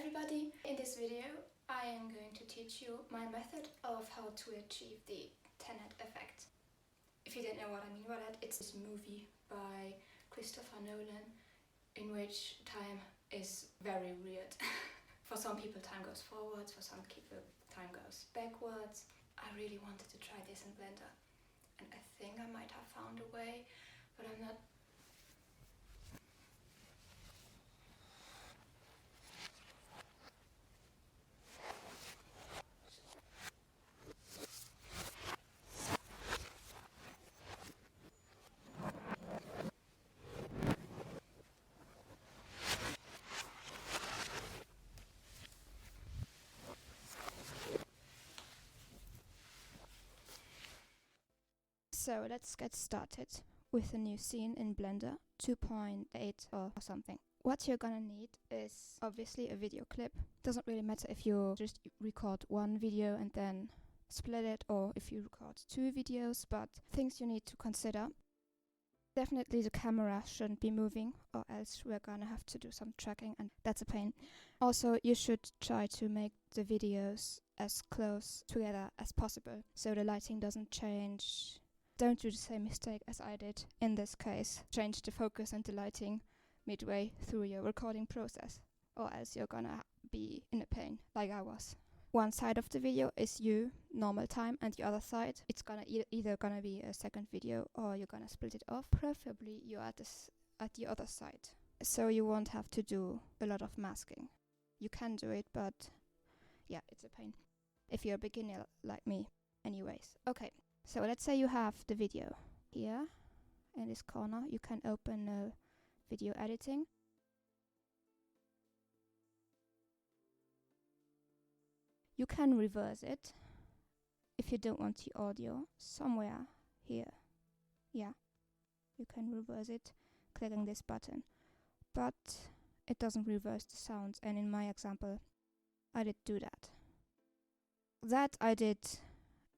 everybody! In this video I am going to teach you my method of how to achieve the Tenet effect. If you don't know what I mean by that, it's this movie by Christopher Nolan in which time is very weird. For some people time goes forwards, for some people time goes backwards. I really wanted to try this in Blender and I think I might have found a way, but I'm not. So let's get started with a new scene in Blender 2.8 or something. What you're gonna need is obviously a video clip. Doesn't really matter if you just record one video and then split it or if you record two videos, but things you need to consider. Definitely the camera shouldn't be moving or else we're gonna have to do some tracking and that's a pain. Also, you should try to make the videos as close together as possible so the lighting doesn't change. Don't do the same mistake as I did in this case. Change the focus and the lighting midway through your recording process, or else you're gonna be in a pain, like I was. One side of the video is you, normal time, and the other side, it's gonna either gonna be a second video or you're gonna split it off. Preferably you're at the other side, so you won't have to do a lot of masking. You can do it, but yeah, it's a pain if you're a beginner like me. Anyways, okay. So let's say you have the video here in this corner. You can open video editing. You can reverse it if you don't want the audio somewhere here. Yeah, you can reverse it clicking this button, but it doesn't reverse the sounds, and in my example I did do that. That I did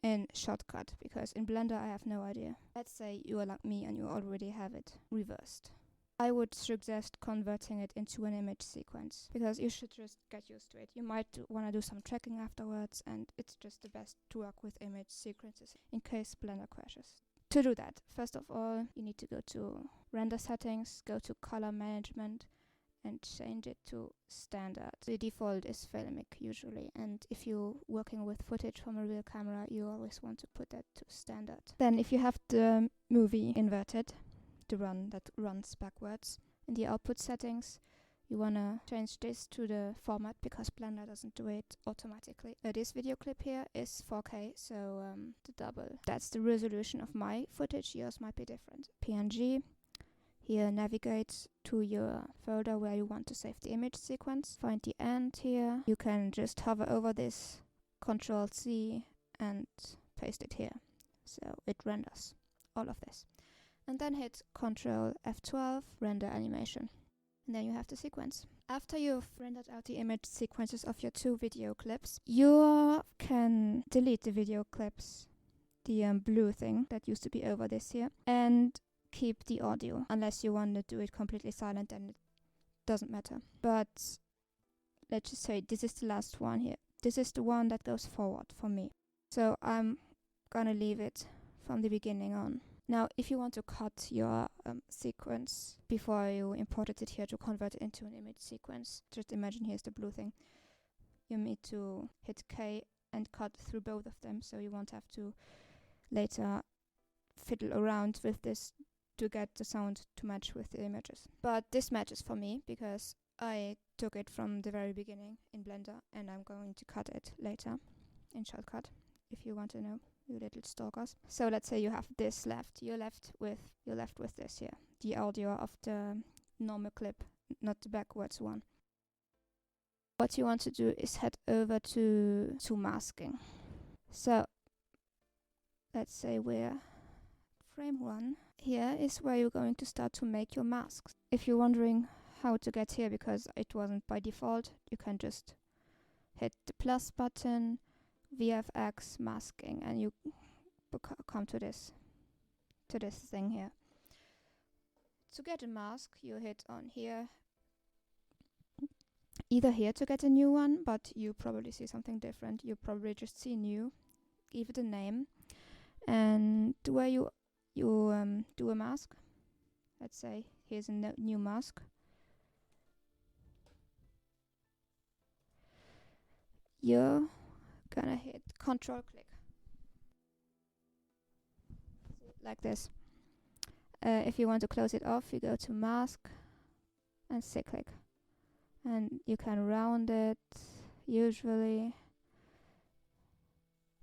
in Shortcut, because in Blender I have no idea. Let's say you are like me and you already have it reversed. I would suggest converting it into an image sequence, because you should just get used to it. You might want to do some tracking afterwards, and it's just the best to work with image sequences in case Blender crashes. To do that, first of all, you need to go to render settings, go to color management, and change it to standard. The default is filmic usually, and if you're working with footage from a real camera, you always want to put that to standard. Then if you have the movie inverted, the run that runs backwards, in the output settings, you wanna change this to the format because Blender doesn't do it automatically. This video clip here is 4K, so the double. That's the resolution of my footage. Yours might be different. PNG. Here, navigate to your folder where you want to save the image sequence. Find the end here. You can just hover over this, Ctrl-C, and paste it here. So it renders all of this. And then hit Ctrl F12, render animation. And then you have the sequence. After you've rendered out the image sequences of your two video clips, you can delete the video clips, the blue thing that used to be over this here, and keep the audio, unless you want to do it completely silent, then it doesn't matter. But let's just say this is the last one here. This is the one that goes forward for me. So I'm gonna leave it from the beginning on. Now, if you want to cut your sequence before you imported it here to convert it into an image sequence, just imagine here's the blue thing. You need to hit K and cut through both of them, so you won't have to later fiddle around with this to get the sound to match with the images. But this matches for me because I took it from the very beginning in Blender and I'm going to cut it later in Shortcut, if you want to know, you little stalkers. So let's say you have this left. You're left with this here, the audio of the normal clip, not the backwards one. What you want to do is head over to masking. So let's say we're frame 1. Here is where you're going to start to make your masks. If you're wondering how to get here because it wasn't by default, you can just hit the plus button, VFX masking, and you come to this thing here. To get a mask, you hit on here either here to get a new one, but you probably see something different. You probably just see new, give it a name, and where you do a mask. Let's say here's a new mask. You're gonna hit Control click like this. If you want to close it off, you go to mask and say click, and you can round it. Usually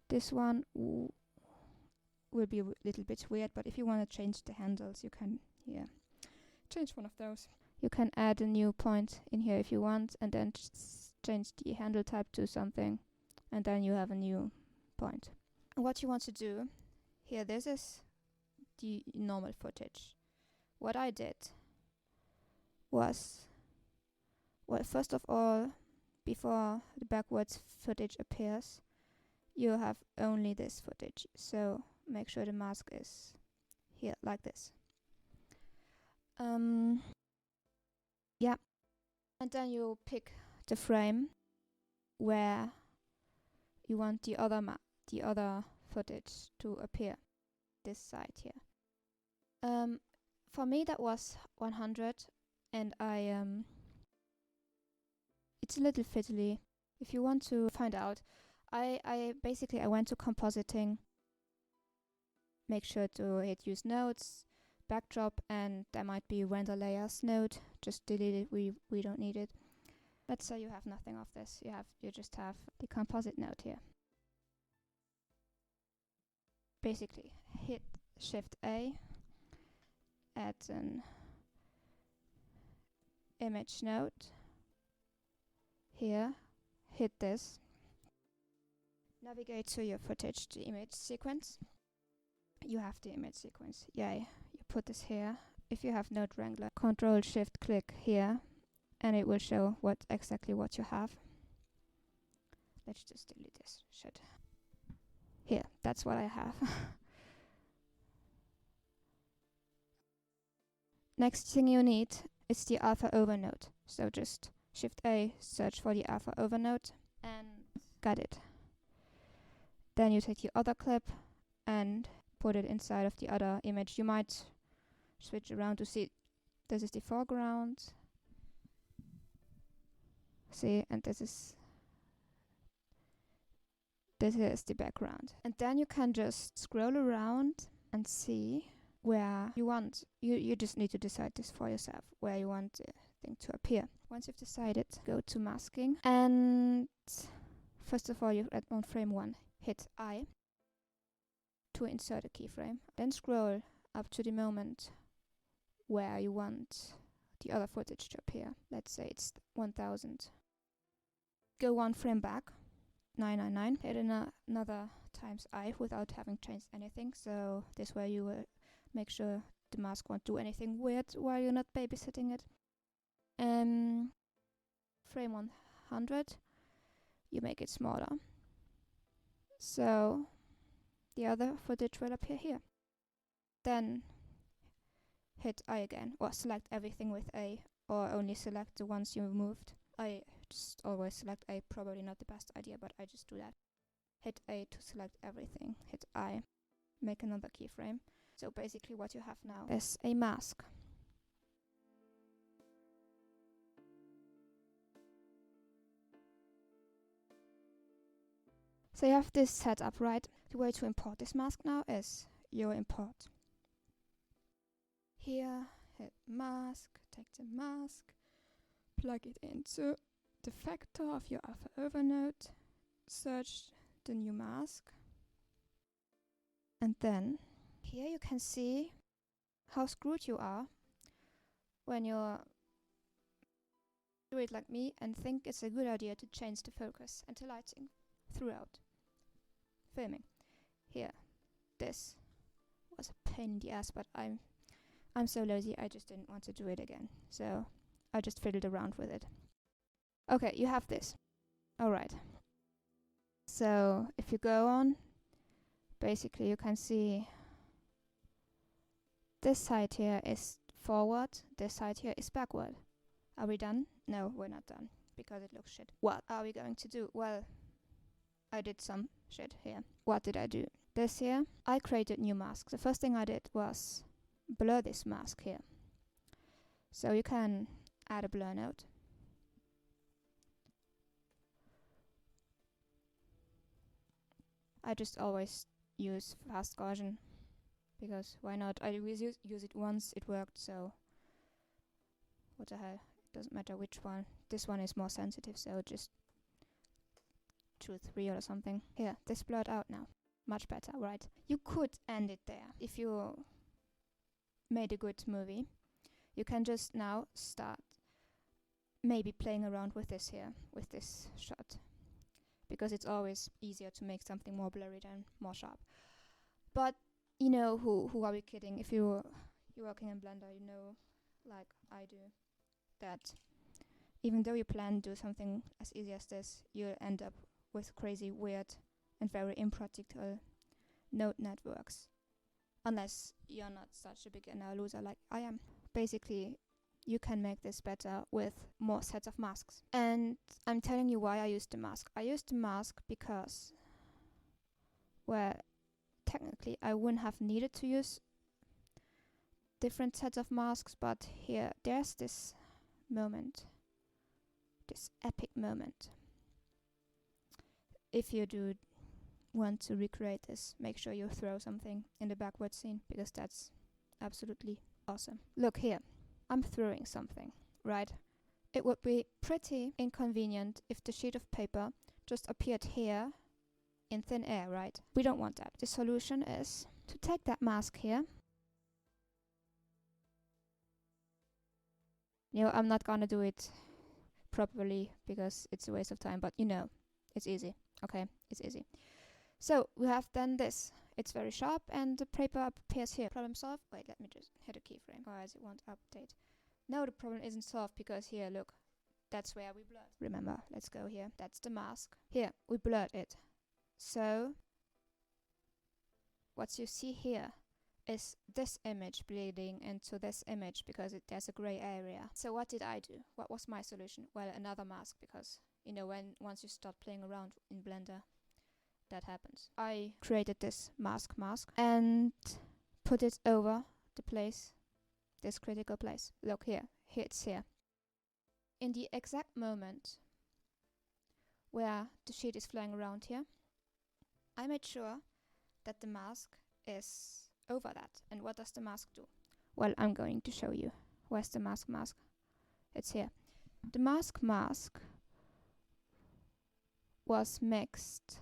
this one will be a little bit weird, but if you want to change the handles, you can change one of those. You can add a new point in here if you want, and then change the handle type to something, and then you have a new point. What you want to do here, this is the normal footage. What I did was, well, first of all, before the backwards footage appears, you have only this footage. So make sure the mask is here like this. Yeah, and then you pick the frame where you want the other footage to appear. This side here. For me that was 100, and it's a little fiddly. If you want to find out, I basically went to compositing. Make sure to hit use nodes, backdrop, and there might be render layers node. Just delete it. We don't need it. Let's say you have nothing of this. You just have the composite node here. Basically, hit Shift A, add an image node here, hit this, navigate to your footage, the image sequence. You have the image sequence. Yay, you put this here. If you have Node Wrangler, Control Shift click here, and it will show exactly what you have. Let's just delete this shit. Here, that's what I have. Next thing you need is the alpha over node. So just Shift A, search for the alpha over node, and got it. Then you take the other clip and put it inside of the other image. You might switch around to see this is the foreground. See, and this is the background. And then you can just scroll around and see where you want. You just need to decide this for yourself, where you want the thing to appear. Once you've decided, go to masking, and first of all, you on frame 1, hit I to insert a keyframe. Then scroll up to the moment where you want the other footage to appear. Let's say it's 1000. Go one frame back, 999. Hit another times I without having changed anything. So this way you will make sure the mask won't do anything weird while you're not babysitting it. Frame 100, you make it smaller. So the other footage will appear here. Then hit I again, or select everything with A, or only select the ones you moved. I just always select A, probably not the best idea, but I just do that. Hit A to select everything, hit I, make another keyframe. So basically what you have now is a mask. So you have this set up, right? The way to import this mask now is your import. Here, hit mask, take the mask, plug it into the factor of your alpha over node, search the new mask, and then here you can see how screwed you are when you do it like me and think it's a good idea to change the focus and the lighting throughout filming. Here, this was a pain in the ass, but I'm so lazy, I just didn't want to do it again. So I just fiddled around with it. Okay, you have this. Alright. So if you go on, basically you can see this side here is forward, this side here is backward. Are we done? No, we're not done. because it looks shit. What are we going to do? Well, I did some shit here. What did I do? This here, I created new mask. The first thing I did was blur this mask here. So you can add a blur node. I just always use fast Gaussian because why not? I use it once, it worked, so what the hell? It doesn't matter which one. This one is more sensitive, so just 2, 3 or something. Here, this blurred out now. Much better, right? You could end it there. If you made a good movie, you can just now start maybe playing around with this here, with this shot. Because it's always easier to make something more blurry than more sharp. But you know, who are we kidding? If you're working in Blender, you know, like I do, that even though you plan to do something as easy as this, you'll end up with crazy, weird, and very impractical node networks. Unless you're not such a beginner loser like I am. Basically, you can make this better with more sets of masks. And I'm telling you why I used the mask. I used the mask because, well, technically I wouldn't have needed to use different sets of masks, but here, there's this moment, this epic moment. If you do want to recreate this, make sure you throw something in the backward scene, because that's absolutely awesome. Look here. I'm throwing something, right? It would be pretty inconvenient if the sheet of paper just appeared here in thin air, right? We don't want that. The solution is to take that mask here. You know, I'm not gonna do it properly because it's a waste of time, but you know, it's easy. Okay, it's easy. So we have then this. It's very sharp and the paper appears here. Problem solved. Wait, let me just hit a keyframe, otherwise it won't update. No, the problem isn't solved because here, look, that's where we blurred. Remember, let's go here. That's the mask. Here, we blurred it. So what you see here is this image bleeding into this image because there's a gray area. So what did I do? What was my solution? Well, another mask, because you know, once you start playing around in Blender, that happens. I created this mask and put it over the place, this critical place. Look here, it's here. In the exact moment where the sheet is flying around here, I made sure that the mask is over that. And what does the mask do? Well, I'm going to show you. Where's the mask? It's here. The mask was mixed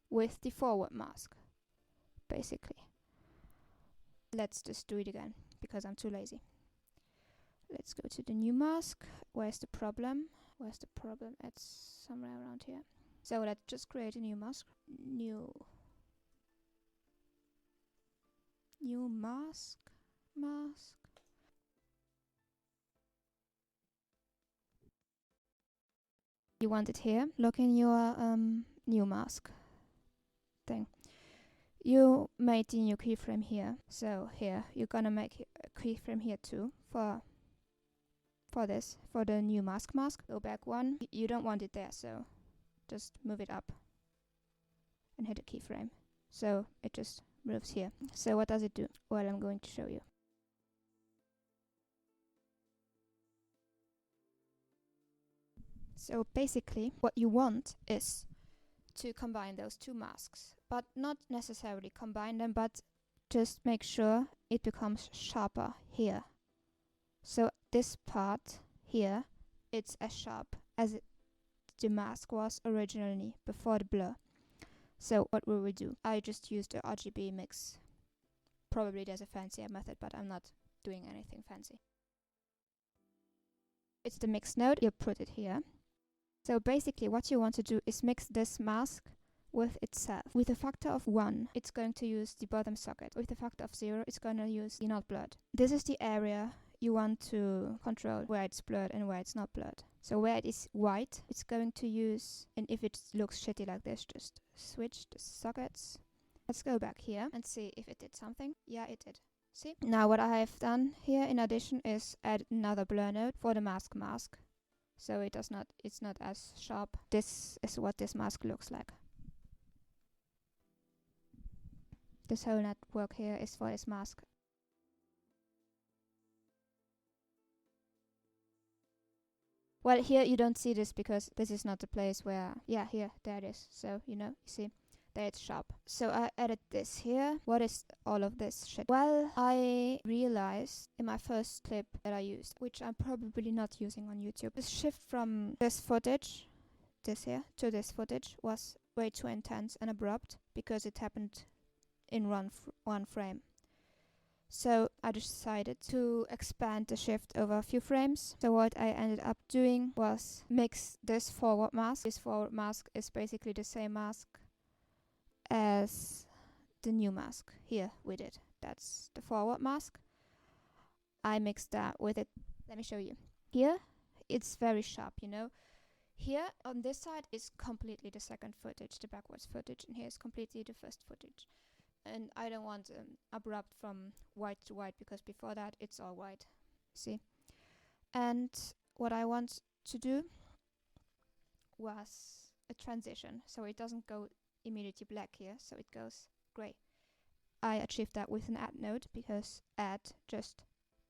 with the forward mask, basically. Let's just do it again, because I'm too lazy. Let's go to the new mask. Where's the problem? It's somewhere around here. So let's just create a new mask. New mask. You want it here. Look in your new mask thing. You made the new keyframe here. So here you're gonna make a keyframe here too for this, for the new mask. Go back one. You don't want it there, so just move it up and hit a keyframe. So it just moves here. So what does it do? Well, I'm going to show you. So basically what you want is to combine those two masks, but not necessarily combine them, but just make sure it becomes sharper here. So this part here, it's as sharp as the mask was originally before the blur. So what will we do? I just used a RGB mix. Probably there's a fancier method, but I'm not doing anything fancy. It's the mix node, you put it here. So basically what you want to do is mix this mask with itself. With a factor of 1, it's going to use the bottom socket. With a factor of 0, it's going to use the not blurred. This is the area you want to control, where it's blurred and where it's not blurred. So where it is white, it's going to use, and if it looks shitty like this, just switch the sockets. Let's go back here and see if it did something. Yeah, it did. See? Now what I have done here in addition is add another blur node for the mask. so it's not as sharp. This is what this mask looks like. This whole network here is for this mask. Well, here you don't see this because this is not the place where, yeah, here, there it is. So, you know, you see, there it's sharp. So I added this here. What is all of this shit? Well, I realized in my first clip that I used, which I'm probably not using on YouTube, the shift from this footage, this here, to this footage was way too intense and abrupt because it happened in one frame. So I decided to expand the shift over a few frames. So what I ended up doing was mix this forward mask. This forward mask is basically the same mask as the new mask here we did. That's the forward mask. I mixed that with it. Let me show you. Here it's very sharp, you know. Here on this side is completely the second footage, the backwards footage, and here is completely the first footage. And I don't want abrupt from white to white because before that it's all white. See? And what I want to do was a transition, so it doesn't go immediately black here, so it goes gray. I achieved that with an add node because add just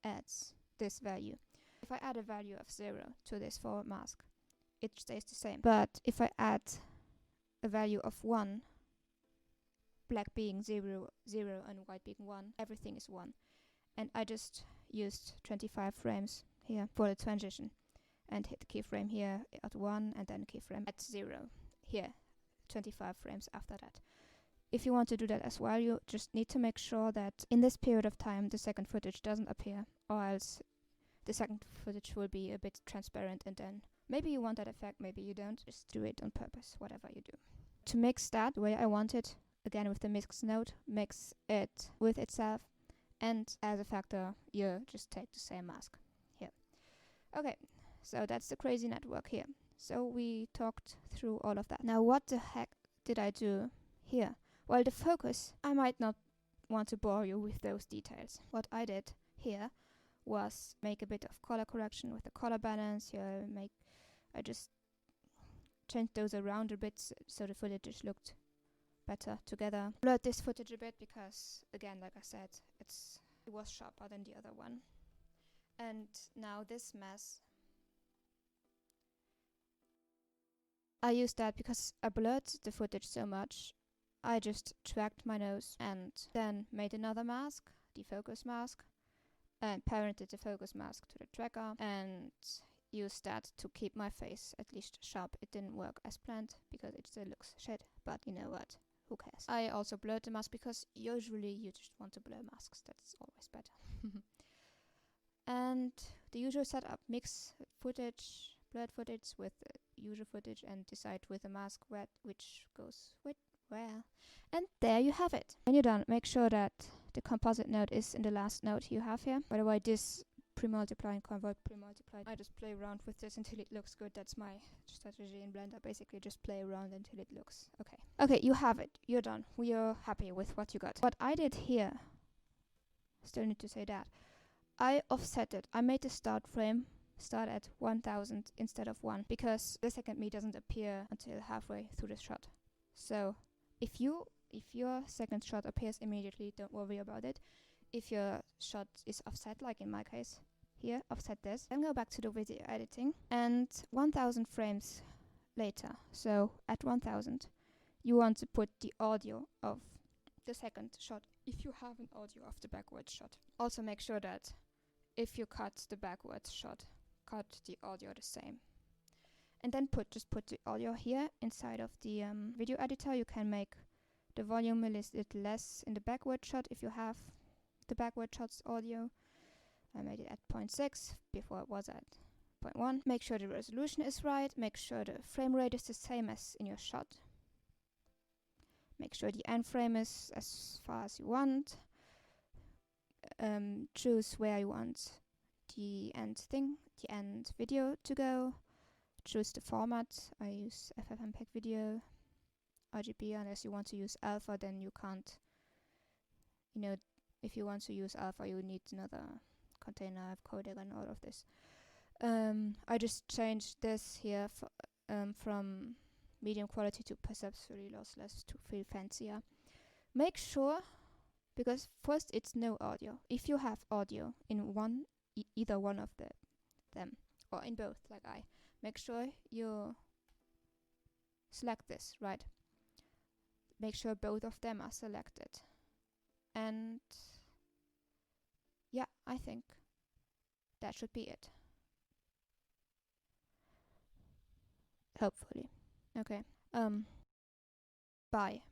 adds this value. If I add a value of 0 to this forward mask, it stays the same. But if I add a value of 1, black being 0, 0 and white being 1, everything is 1. And I just used 25 frames here for the transition and hit the keyframe here at 1 and then keyframe at 0 here, 25 frames after that. If you want to do that as well, you just need to make sure that in this period of time the second footage doesn't appear, or else the second footage will be a bit transparent, and then maybe you want that effect, maybe you don't. Just do it on purpose, whatever you do. To mix that the way I want it, again with the mix node, mix it with itself, and as a factor you just take the same mask here. Okay, so that's the crazy network here. So we talked through all of that. Now what the heck did I do here? Well, the focus, I might not want to bore you with those details. What I did here was make a bit of color correction with the color balance here. I just changed those around a bit so the footage looked better together. Blurred this footage a bit because, again, like I said, it was sharper than the other one. And now this mess, I used that because I blurred the footage so much. I just tracked my nose and then made another mask, defocus mask, and parented the focus mask to the tracker and used that to keep my face at least sharp. It didn't work as planned because it still looks shit, but you know what? Who cares? I also blurred the mask because usually you just want to blur masks. That's always better. And the usual setup, mix footage, blurred footage with usual footage and decide with a mask which goes with where. And there you have it. When you're done, make sure that the composite node is in the last node you have here. By the way, this pre-multiply and convert pre-multiply, I just play around with this until it looks good. That's my strategy in Blender. Basically just play around until it looks okay. Okay, you have it. You're done. We are happy with what you got. What I did here, still need to say that, I offset it. I made the start frame start at 1000 instead of 1 because the second me doesn't appear until halfway through the shot. So if your second shot appears immediately, don't worry about it. If your shot is offset, like in my case here, offset this, then go back to the video editing, and 1000 frames later, so at 1000, you want to put the audio of the second shot if you have an audio of the backwards shot. Also make sure that if you cut the backwards shot, cut the audio the same. And then just put the audio here inside of the video editor. You can make the volume a little less in the backward shot if you have the backward shots audio. I made it at 0.6, before it was at 0.1. Make sure the resolution is right. Make sure the frame rate is the same as in your shot. Make sure the end frame is as far as you want. Choose where you want the end video to go. Choose the format. I use FFmpeg video, RGB, unless you want to use alpha, then you can't. You know, if you want to use alpha, you need another container, codec, and all of this. I just changed this here from medium quality to perceptually lossless to feel fancier. Make sure, because first it's no audio. If you have audio in either one of them, or in both, like make sure you select this, right? Make sure both of them are selected. And yeah, I think that should be it. Hopefully. Okay. Bye.